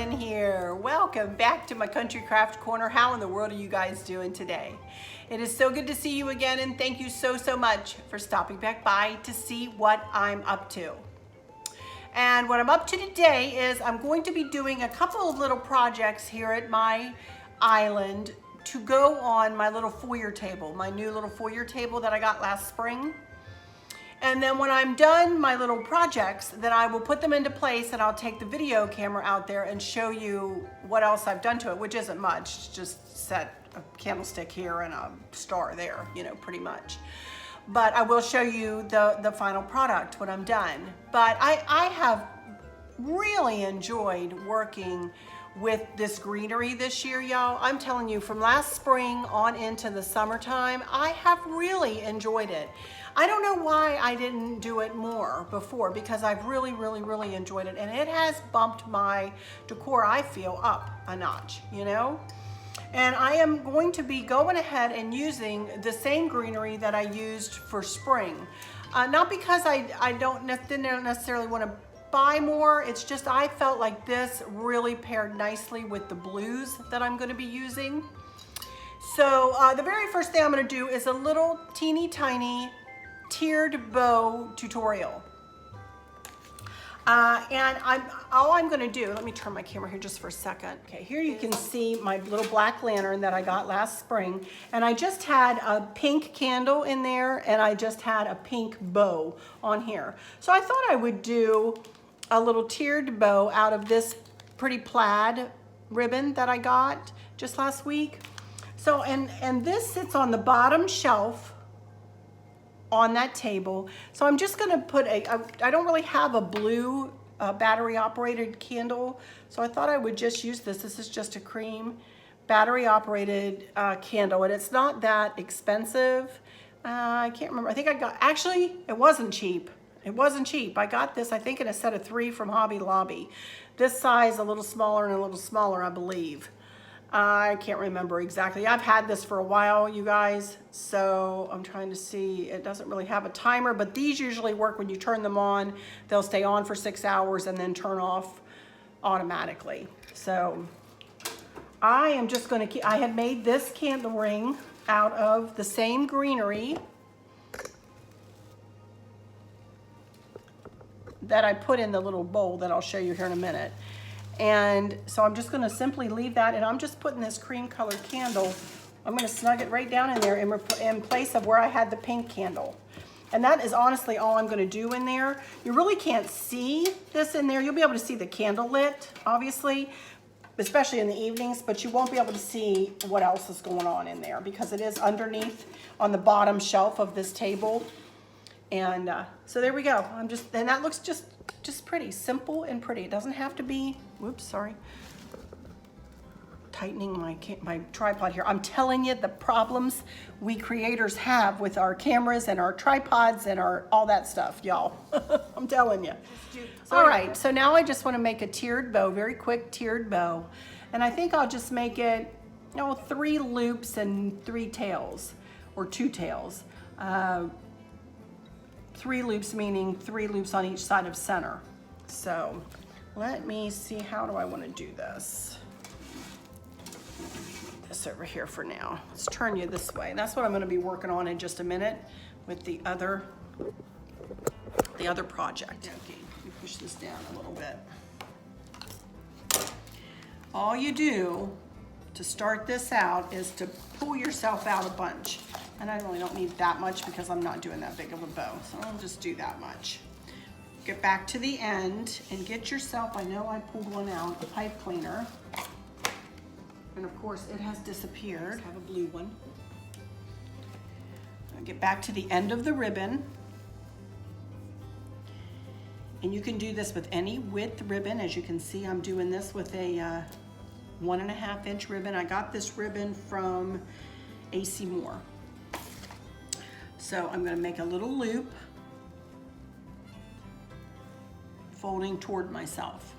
Sherwin here. Welcome back to my Country Craft Corner. How in the world are you guys doing today? It is so good to see you again, and thank you so much for stopping back by to see what I'm up to. And what I'm up to today is I'm going to be doing a couple of little projects here at my island to go on my little foyer table, my new little foyer table that I got last spring. And then when I'm done my little projects, then I will put them into place and I'll take the video camera out there and show you what else I've done to it, which isn't much, just set a candlestick here and a star there, you know, pretty much. But I will show you the final product when I'm done. But I have really enjoyed working with this greenery this year, y'all. I'm telling you, from last spring on into the summertime, I have really enjoyed it. I don't know why I didn't do it more before, because I've really enjoyed it, and it has bumped my decor, I feel, up a notch, you know? And I am going to be going ahead and using the same greenery that I used for spring. Not because I didn't necessarily want to buy more, it's just I felt like this really paired nicely with the blues that I'm going to be using. So the very first thing I'm going to do is a little teeny tiny tiered bow tutorial. And all I'm going to do, let me turn my camera here just for a second. Okay, here you can see my little black lantern that I got last spring, and I just had a pink candle in there, and I just had a pink bow on here. So I thought I would do a little tiered bow out of this pretty plaid ribbon that I got just last week. So, and this sits on the bottom shelf on that table. So I'm just gonna put I don't really have a blue battery operated candle, so I thought I would just use this. This is just a cream battery operated candle, and it's not that expensive. I can't remember, I think I got, actually it wasn't cheap. It wasn't cheap. I got this, I think, in a set of 3 from Hobby Lobby. This size, a little smaller and a little smaller, I believe. I can't remember exactly. I've had this for a while, you guys, so I'm trying to see. It doesn't really have a timer, but these usually work when you turn them on. They'll stay on for 6 hours and then turn off automatically. So I am just going to keep, I had made this candle ring out of the same greenery that I put in the little bowl that I'll show you here in a minute. And so I'm just gonna simply leave that, and I'm just putting this cream colored candle, I'm gonna snug it right down in there in place of where I had the pink candle. And that is honestly all I'm gonna do in there. You really can't see this in there. You'll be able to see the candle lit, obviously, especially in the evenings, but you won't be able to see what else is going on in there because it is underneath on the bottom shelf of this table. And so there we go. And that looks just pretty, simple and pretty. It doesn't have to be, whoops, sorry. Tightening my tripod here. I'm telling you the problems we creators have with our cameras and our tripods and all that stuff, y'all. I'm telling you. All right, so now I just want to make a tiered bow, very quick tiered bow. And I think I'll just make it, 3 loops and 3 tails, or 2 tails. 3 loops meaning 3 loops on each side of center. So let me see, how do I want to do this? This over here for now. Let's turn you this way. That's what I'm going to be working on in just a minute with the other project. Okay, let me push this down a little bit. All you do to start this out is to pull yourself out a bunch. And I really don't need that much because I'm not doing that big of a bow. So I'll just do that much. Get back to the end and get yourself, I know I pulled one out, a pipe cleaner. And of course it has disappeared. I have a blue one. I'll get back to the end of the ribbon. And you can do this with any width ribbon. As you can see, I'm doing this with a 1.5 inch ribbon. I got this ribbon from AC Moore. So I'm going to make a little loop, folding toward myself.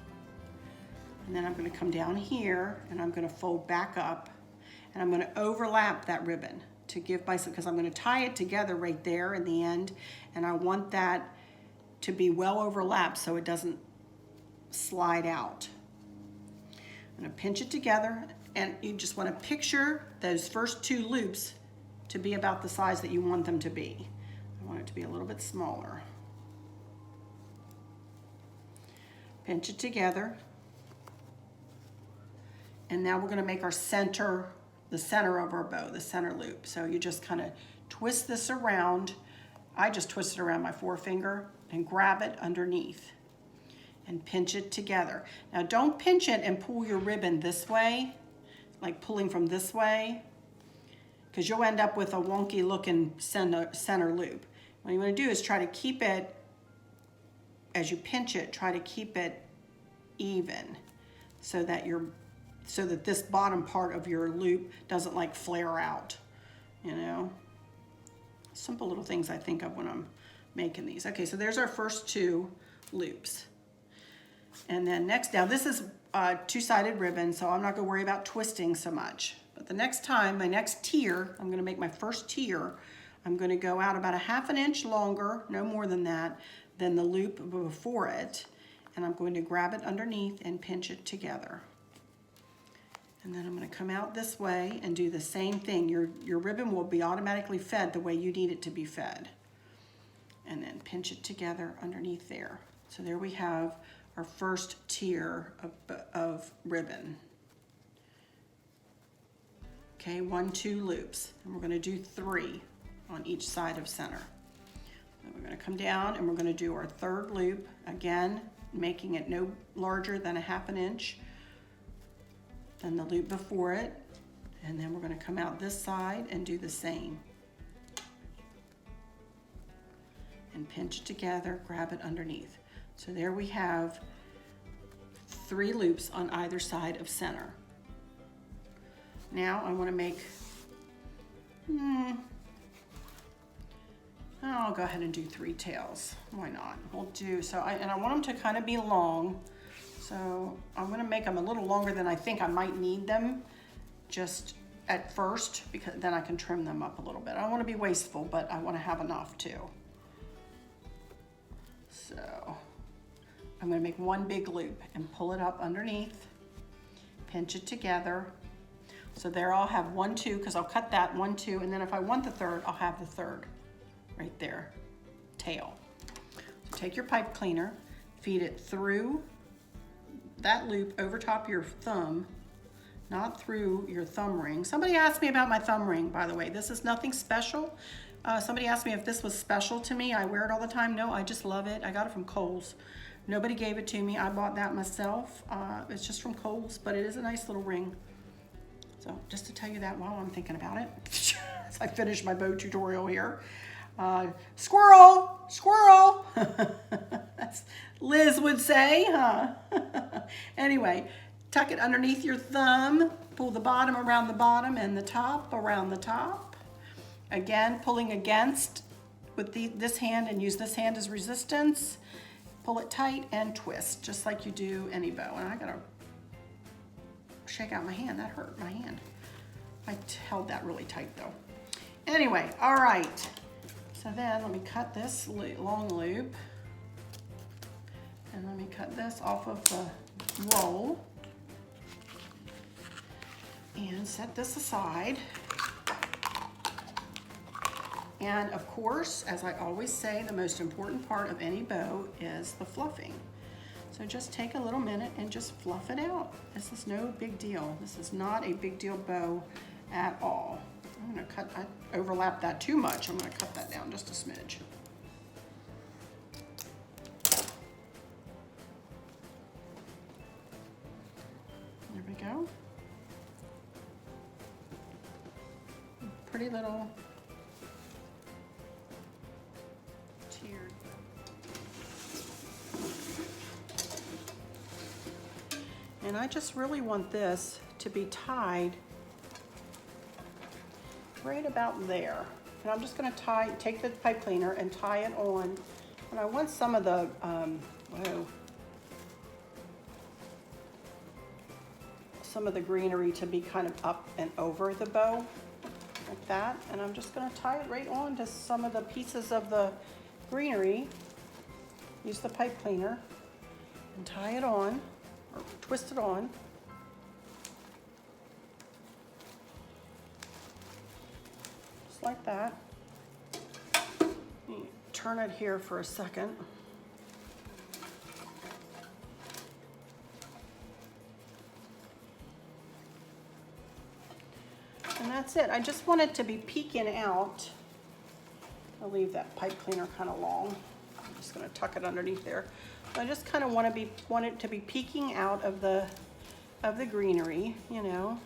And then I'm going to come down here and I'm going to fold back up, and I'm going to overlap that ribbon to give myself, because I'm going to tie it together right there in the end, and I want that to be well overlapped so it doesn't slide out. going to pinch it together, and you just want to picture those first 2 loops to be about the size that you want them to be. I want it to be a little bit smaller. Pinch it together. And now we're going to make our center, the center of our bow, the center loop. So you just kind of twist this around. I just twist it around my forefinger and grab it underneath and pinch it together. Now don't pinch it and pull your ribbon this way, like pulling from this way, because you'll end up with a wonky looking center loop. What you want to do is try to keep it, as you pinch it, try to keep it even so that this bottom part of your loop doesn't like flare out, you know. Simple little things I think of when I'm making these. Okay, so there's our first 2 loops. And then next, now this is 2-sided ribbon, so I'm not going to worry about twisting so much. But the next time, my next tier, I'm going to make my first tier, I'm going to go out about a 1/2 inch longer, no more than that, than the loop before it. And I'm going to grab it underneath and pinch it together. And then I'm going to come out this way and do the same thing. Your ribbon will be automatically fed the way you need it to be fed. And then pinch it together underneath there. So there we have our first tier of ribbon. Okay, 1, 2 loops. And we're going to do 3 on each side of center. Then we're going to come down and we're going to do our 3rd loop, again, making it no larger than a 1/2 inch than the loop before it. And then we're going to come out this side and do the same. And pinch it together, grab it underneath. So there we have 3 loops on either side of center. Now I want to make, I'll go ahead and do 3 tails. Why not? We'll do, and I want them to kind of be long. So I'm going to make them a little longer than I think I might need them just at first, because then I can trim them up a little bit. I don't want to be wasteful, but I want to have enough too. So I'm going to make 1 big loop and pull it up underneath, pinch it together. So there I'll have 1, 2, because I'll cut that 1, 2, and then if I want the 3rd, I'll have the 3rd right there, tail. So take your pipe cleaner, feed it through that loop over top your thumb, not through your thumb ring. Somebody asked me about my thumb ring, by the way. This is nothing special. Somebody asked me if this was special to me. I wear it all the time. No, I just love it. I got it from Kohl's. Nobody gave it to me. I bought that myself. It's just from Kohl's, but it is a nice little ring. So just to tell you that while I'm thinking about it, as I finish my bow tutorial here. Squirrel, squirrel. That's Liz would say, huh? Anyway, tuck it underneath your thumb, pull the bottom around the bottom and the top around the top. Again, pulling against with this hand and use this hand as resistance. Pull it tight and twist, just like you do any bow. And I gotta shake out my hand, that hurt my hand. I held that really tight though. Anyway, all right. So then let me cut this long loop. And let me cut this off of the roll. And set this aside. And of course, as I always say, the most important part of any bow is the fluffing. So just take a little minute and just fluff it out. This is no big deal. This is not a big deal bow at all. I'm gonna cut, I overlapped that too much. I'm gonna cut that down just a smidge. There we go. Pretty little tiered. And I just really want this to be tied right about there. And I'm just going to take the pipe cleaner and tie it on. And I want some of the, some of the greenery to be kind of up and over the bow, like that. And I'm just going to tie it right on to some of the pieces of the greenery. Use the pipe cleaner and tie it on, or twist it on. like that. Turn it here for a second. And that's it. I just want it to be peeking out. I'll leave that pipe cleaner kind of long. I'm just going to tuck it underneath there. I just kind of want it to be peeking out of the greenery, you know,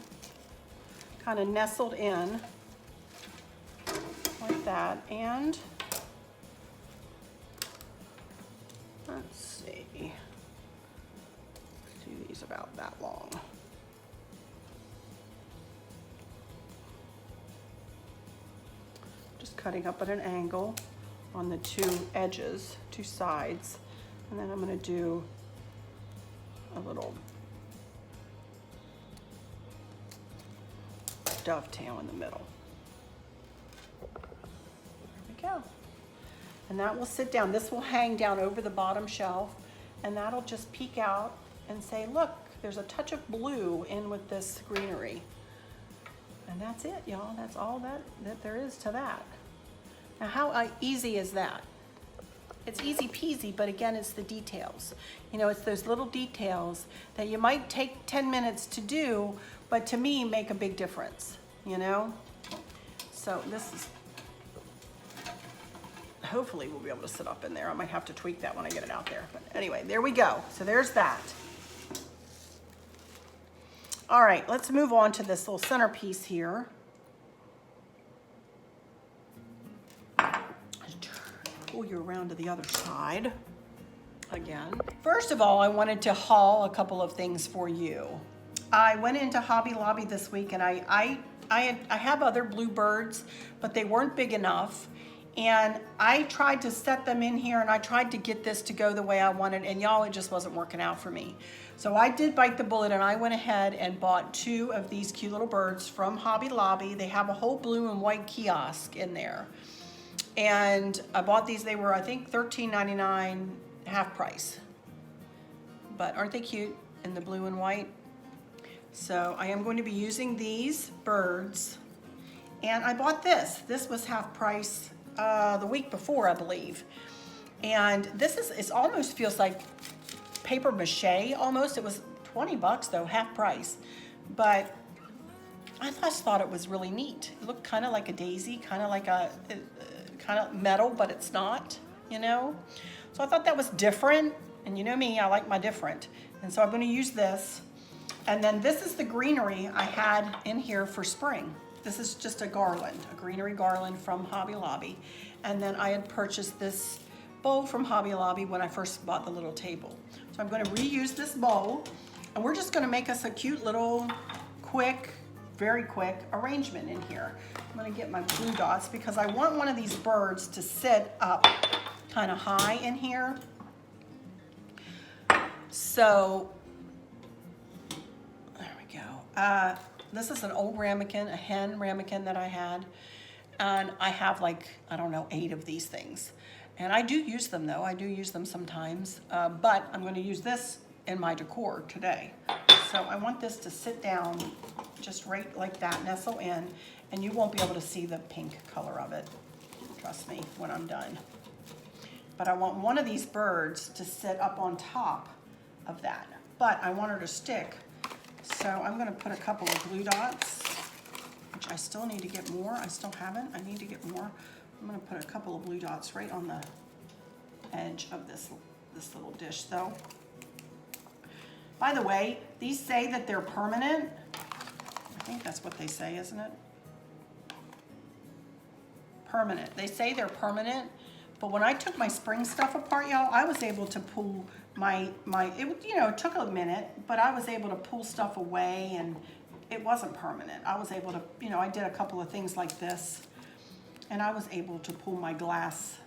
kind of nestled in like that. And let's see, do these about that long. Just cutting up at an angle on the two edges, two sides. And then I'm going to do a little dovetail in the middle. There we go. And that will sit down. This will hang down over the bottom shelf, and that'll just peek out and say, look, there's a touch of blue in with this greenery. And that's it, y'all. That's all that there is to that. Now, how easy is that? It's easy peasy, but again, it's the details. You know, it's those little details that you might take 10 minutes to do, but to me, make a big difference, you know? So this is, hopefully we'll be able to sit up in there. I might have to tweak that when I get it out there. But anyway, there we go. So there's that. All right, let's move on to this little centerpiece here. Pull you around to the other side again. First of all, I wanted to haul a couple of things for you. I went into Hobby Lobby this week, and I have other bluebirds, but they weren't big enough. And I tried to set them in here, and I tried to get this to go the way I wanted, and y'all, it just wasn't working out for me. So I did bite the bullet, and I went ahead and bought 2 of these cute little birds from Hobby Lobby. They have a whole blue and white kiosk in there. And I bought these, they were, I think, $13.99 half price. But aren't they cute in the blue and white? So I am going to be using these birds. And I bought this. This was half price the week before, I believe. And this is, it almost feels like paper mache almost. It was 20 bucks though, half price. But I just thought it was really neat. It looked kind of like a daisy, kind of like a kind of metal, but it's not, you know? So I thought that was different. And you know me, I like my different. And so I'm going to use this. And then this is the greenery I had in here for spring. This is just a garland, a greenery garland from Hobby Lobby. And then I had purchased this bowl from Hobby Lobby when I first bought the little table. So I'm going to reuse this bowl, and we're just going to make us a cute little quick, very quick arrangement in here. I'm going to get my blue dots because I want one of these birds to sit up kind of high in here. So there we go. This is an old ramekin, a hen ramekin that I had. And I have like, I don't know, 8 of these things. And I do use them though, I do use them sometimes. But I'm gonna use this in my decor today. So I want this to sit down just right like that, nestle in, and you won't be able to see the pink color of it. Trust me, when I'm done. But I want one of these birds to sit up on top of that. But I want her to stick. So I'm gonna put a couple of glue dots, which I still need to get more. I still haven't, I need to get more. I'm gonna put a couple of blue dots right on the edge of this little dish though. By the way, these say that they're permanent. I think that's what they say, isn't it? Permanent. They say they're permanent, but when I took my spring stuff apart, y'all, I was able to pull it took a minute, but I was able to pull stuff away, and it wasn't permanent. I was able to, I did a couple of things like this, and I was able to pull my glass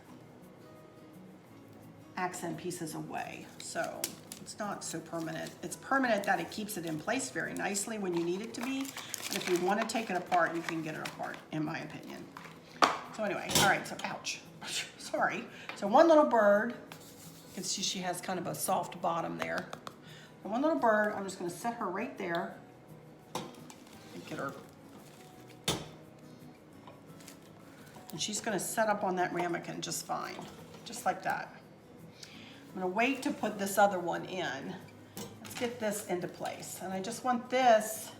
accent pieces away. So it's not so permanent. It's permanent that it keeps it in place very nicely when you need it to be. And if you want to take it apart, you can get it apart, in my opinion. So anyway, all right, so ouch. Sorry. So one little bird, she has kind of a soft bottom there. And one little bird, I'm just going to set her right there and get her And she's gonna set up on that ramekin just fine, just like that. I'm gonna wait to put this other one in. Let's get this into place. And I just want this,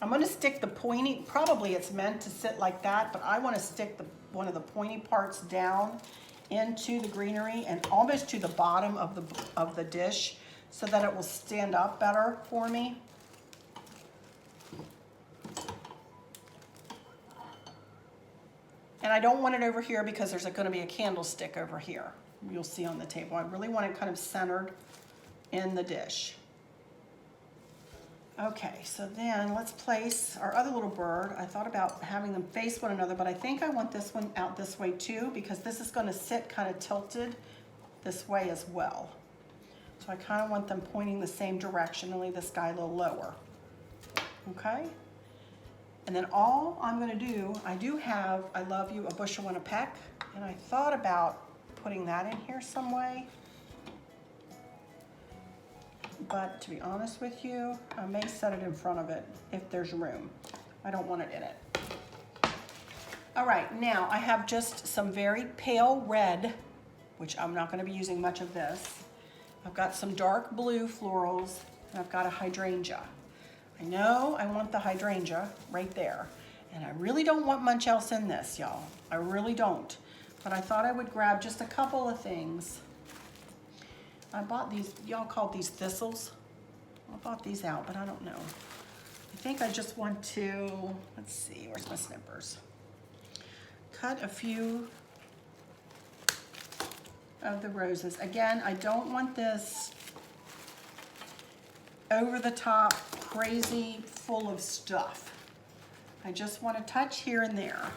I'm gonna stick the pointy, probably it's meant to sit like that, but I wanna stick one of the pointy parts down into the greenery and almost to the bottom of the dish so that it will stand up better for me. And I don't want it over here because there's gonna be a candlestick over here. You'll see on the table. I really want it kind of centered in the dish. Okay, so then let's place our other little bird. I thought about having them face one another, but I think I want this one out this way too because this is gonna sit kind of tilted this way as well. So I kind of want them pointing the same direction, only this guy a little lower. Okay? And then all I'm gonna do, I do have, I love you, a bushel and a peck, and I thought about putting that in here some way. But to be honest with you, I may set it in front of it if there's room. I don't want it in it. All right, now I have just some very pale red, which I'm not gonna be using much of this. I've got some dark blue florals, and I've got a hydrangea. I know I want the hydrangea right there, and I really don't want much else in this, y'all. I really don't. But I thought I would grab just a couple of things. I bought these, y'all called these thistles. I bought these out, but I don't know. I think I just want to, let's see, where's my snippers? Cut a few of the roses. Again, I don't want this over the top, crazy, full of stuff. I just want to touch here and there.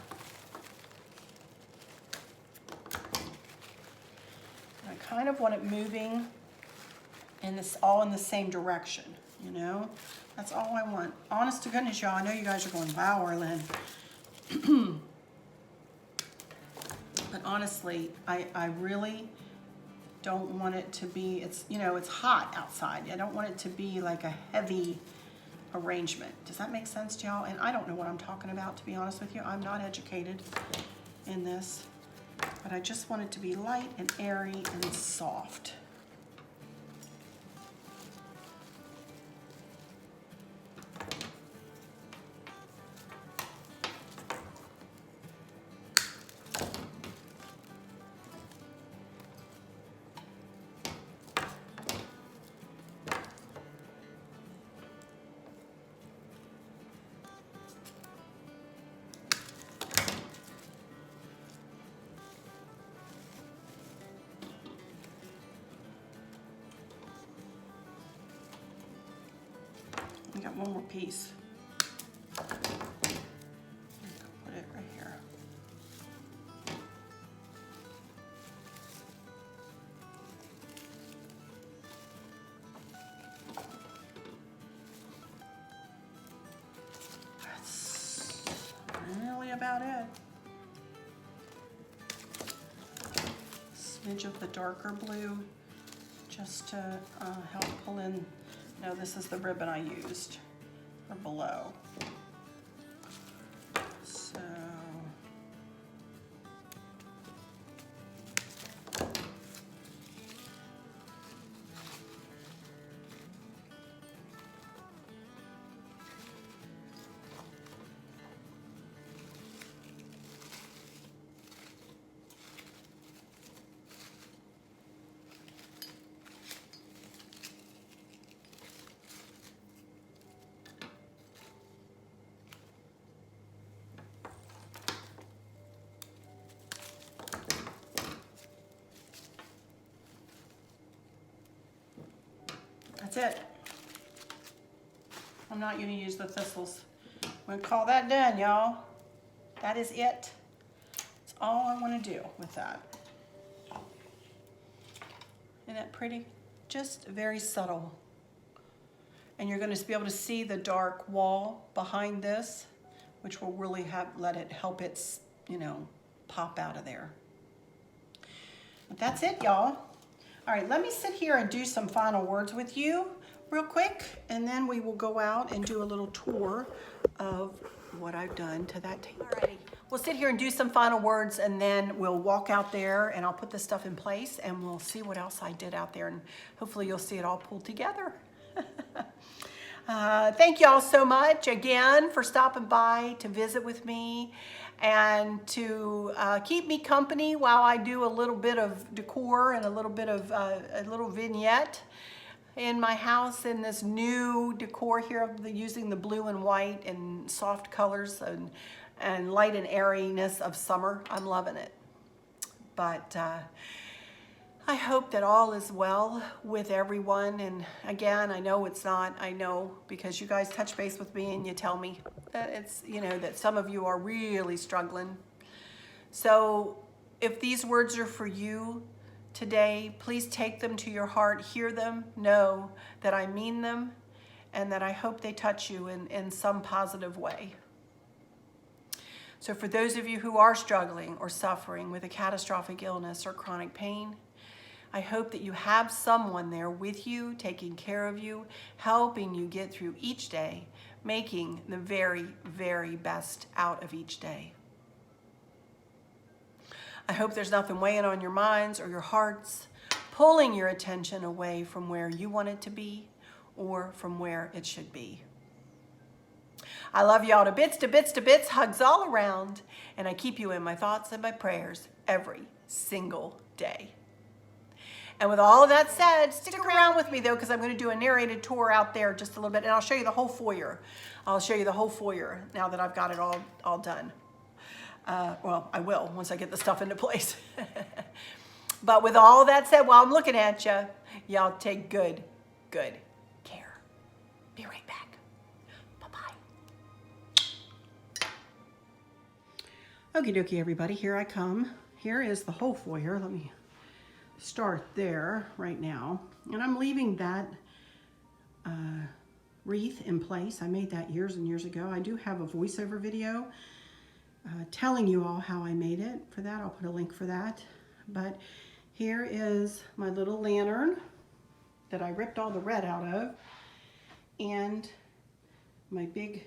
I kind of want it moving in this, all in the same direction, you know? That's all I want. Honest to goodness, y'all, I know you guys are going, wow, Arlene. But honestly, I really don't want it to be, it's, you know, it's hot outside. I don't want it to be like a heavy arrangement. Does that make sense to y'all? And I don't know what I'm talking about, to be honest with you. I'm not educated in this, but I just want it to be light and airy and soft. I got one more piece. Put it right here. That's really about it. Smidge of the darker blue just to help pull in. No, this is the ribbon I used for below. So, that's it. I'm not going to use the thistles. I'm going to call that done, y'all. That is it. That's all I want to do with that. Isn't that pretty? Just very subtle. And you're going to be able to see the dark wall behind this, which will really let it help it, you know, pop out of there. But that's it, y'all. All right, let me sit here and do some final words with you. real quick, and then we will go out and do a little tour of what I've done to that table. Alrighty, we'll sit here and do some final words, and then we'll walk out there and I'll put this stuff in place and we'll see what else I did out there, and hopefully you'll see it all pulled together. Thank you all so much again for stopping by to visit with me and to keep me company while I do a little bit of decor and a little bit of a little vignette in my house in this new decor here, using the blue and white and soft colors and light and airiness of summer. I'm loving it. But I hope that all is well with everyone. And again, I know it's not. I know because you guys touch base with me and you tell me that it's, you know, that some of you are really struggling. So if these words are for you today, please take them to your heart, hear them, know that I mean them, and that I hope they touch you in some positive way. So for those of you who are struggling or suffering with a catastrophic illness or chronic pain, I hope that you have someone there with you, taking care of you, helping you get through each day, making the very, very best out of each day. I hope there's nothing weighing on your minds or your hearts, pulling your attention away from where you want it to be or from where it should be. I love y'all to bits, to bits, to bits, hugs all around, and I keep you in my thoughts and my prayers every single day. And with all of that said, stick around with me though, because I'm going to do a narrated tour out there just a little bit, and I'll show you the whole foyer. I'll show you the whole foyer now that I've got it all done. Well, I will once I get the stuff into place. But with all that said, while I'm looking at you, y'all take good care. Be right back. Bye-bye. Okie dokie, everybody. Here I come. Here is the whole foyer. Let me start there right now. And I'm leaving that wreath in place. I made that years and years ago. I do have a voiceover video telling you all how I made it. For that, I'll put a link for that. But here is my little lantern that I ripped all the red out of, and my big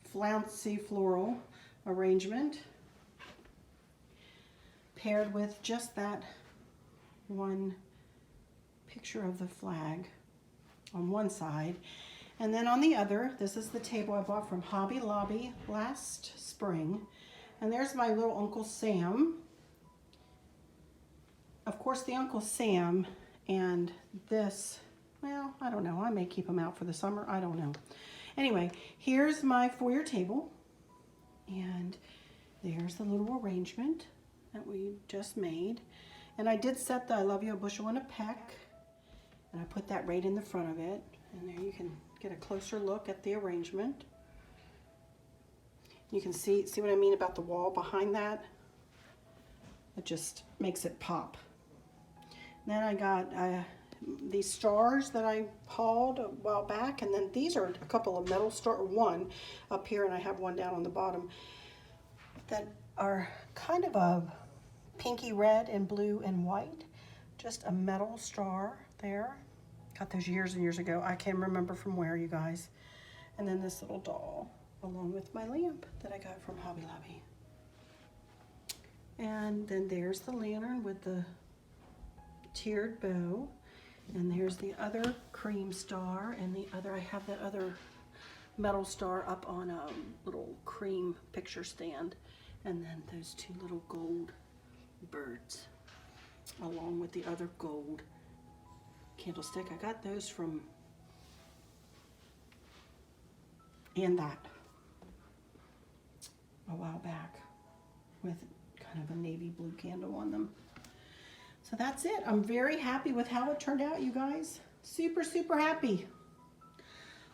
flouncy floral arrangement paired with just that one picture of the flag on one side. And then on the other, this is the table I bought from Hobby Lobby last spring. And there's my little Uncle Sam. Of course, the Uncle Sam and this, well, I don't know. I may keep them out for the summer. I don't know. Anyway, here's my foyer table. And there's the little arrangement that we just made. And I did set the I love you a bushel and a peck. And I put that right in the front of it. And there you can get a closer look at the arrangement. You can see what I mean about the wall behind that. It just makes it pop. Then I got these stars that I hauled a while back, and then these are a couple of metal stars, one up here, and I have one down on the bottom that are kind of a pinky red and blue and white. Just a metal star there. Got those years and years ago. I can't remember from where, you guys. And then this little doll, along with my lamp that I got from Hobby Lobby. And then there's the lantern with the tiered bow. And there's the other cream star, and the other, I have that other metal star up on a little cream picture stand. And then those two little gold birds, along with the other gold candlestick. I got those from that a while back with kind of a navy blue candle on them. So that's it. I'm very happy with how it turned out, you guys. Super, super happy.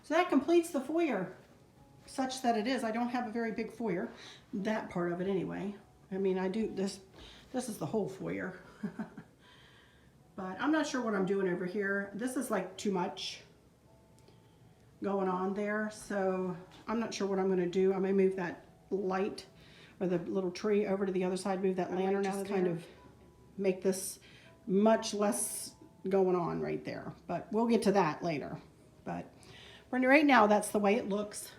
So that completes the foyer, such that it is. I don't have a very big foyer, that part of it anyway. I mean, I do this is the whole foyer. But I'm not sure what I'm doing over here. This is like too much going on there, so I'm not sure what I'm going to do. I may move that light or the little tree over to the other side, move that lantern out, kind of make this much less going on right there. But we'll get to that later. But for right now, that's the way it looks.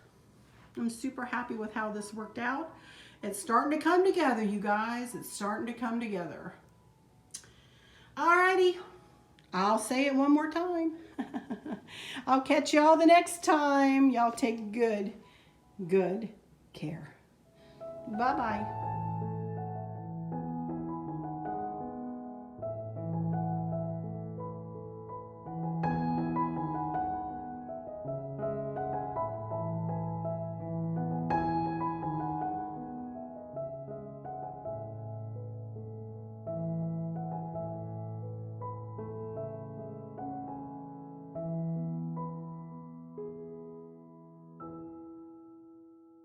I'm super happy with how this worked out. It's starting to come together, you guys. It's starting to come together. Alrighty, I'll say it one more time. I'll catch y'all the next time. Y'all take good care. Bye-bye.